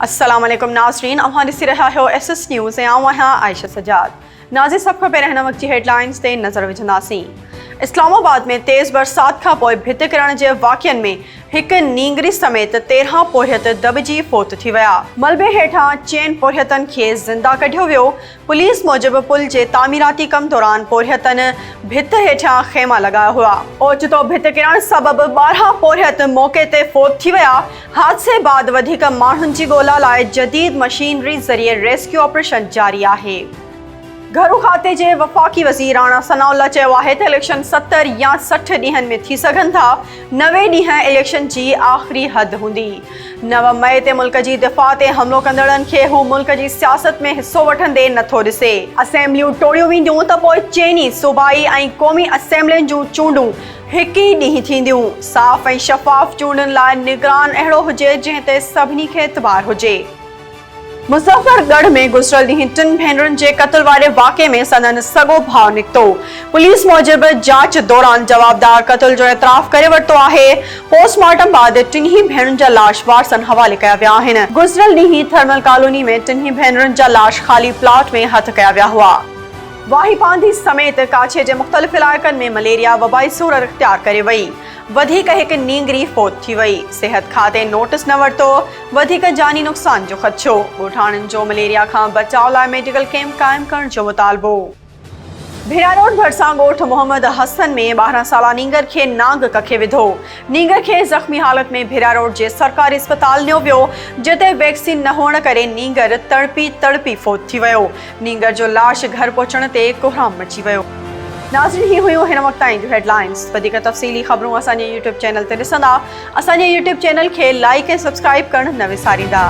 अस्सलाम वालेकुम नाज़रीन, अव्हां ॾिसी रहिया आहियो SS न्यूज़ ऐं आऊं आहियां आयशा सजाद। नाज़रीन, सभ खां पहिरियों हिन वक़्त जी हेडलाइंस ते नज़र विझंदासीं। इस्लामाबाद में तेज़ बरसात खां पोइ भिति किरण जे वाक़िअनि में हिकु नींगरी समेत 13 पोरियत दॿिजी फोत थी विया। मलबे हेठां 4 पोरियतनि खे ज़िंदा कढियो वियो। पुलिस मूजिबि पुल जे तामीराती कम दौरान पोरियतनि भिति हेठां ख़ैमा लॻाया हुआ। ओचितो भिति किरण सबबि 12 पोरियत मौक़े ते फोत थी विया। हादसे बाद वधीक माण्हुनि जी ॻोल्हा लाइ जदीद मशीनरी ज़रिए रेस्क्यू ऑपरेशन जारी आहे। घरू खाते जे वफ़ाक़ी वज़ीर राणा सनाउल्लाह चयो आहे त इलेक्शन 70 या 60 ॾींहनि में थी सघनि था। 90 ॾींहं इलेक्शन जी आख़िरी हद हूंदी। 9 मई ते मुल्क जी दिफ़ा ते हमिलो कंदड़नि खे हू मुल्क जी सियासत में हिसो वठंदे नथो ॾिसे। असेंबलियूं टोड़ियूं वेंदियूं त पोइ चइनी सूबाई ऐं क़ौमी असेंबलियुनि जूं चूंडूं हिकु ई ॾींहुं थींदियूं। साफ़ ऐं शफ़ाफ़ चूंडनि लाइ निगरान अहिड़ो हुजे जंहिं ते सभिनी खे एतबार हुजे। मुज़फ़रगढ़ में गुज़िरियल ॾींहुं 3 भेनरुनि जे क़त्ल वारे वाक़े में संदनि सॻो भाउ निकितो। पुलिस मूजिबि जांच दौरान जवाबदार क़त्ल जो एतराफ़ करे वरितो आहे। पोस्टमार्टम बाद 3 भेनरुनि जा लाश वारसनि हवाले कया विया आहिनि। गुज़िरियल ॾींहुं थर्मल कॉलोनी में 3 भेनरुनि जा लाश ख़ाली प्लॉट में हथ कया विया हुआ। वाही पांधी समेत काछे जे मुख़्तलिफ़ इलाइक़नि में मलेरिया वबाई सूरत इख़्तियार करे वई। वधीक हिकु नींगरी फोत थी वई। सिहत खाते नोटिस न वरितो। वधीक जानी नुक़सान जो ख़दशो। ॻोठाणनि जो मलेरिया खां बचाव लाइ मेडिकल कैंप क़ाइमु करण जो मुतालबो। भिरा रोड भरिसां ॻोठ मोहम्मद हसन में 12 साला नींगर खे नांग कखे विधो। नींगर खे ज़ख़्मी हालत में भिरा रोड जे सरकारी अस्पताल नियो वियो, जिते वैक्सीन न हुअण करे नींगर तड़पी फोत थी वियो। नींगर जो लाश घर पहुचण ते कोहराम मची वियो। नाज़रीन, ही हुयूं हिन वक़्त ताईं जूं हेडलाइंस। वधीक तफ़सीली ख़बरूं असांजे YouTube चैनल ते ॾिसंदा। असांजे YouTube चैनल खे लाइक ऐं सब्सक्राइब करणु न विसारींदा।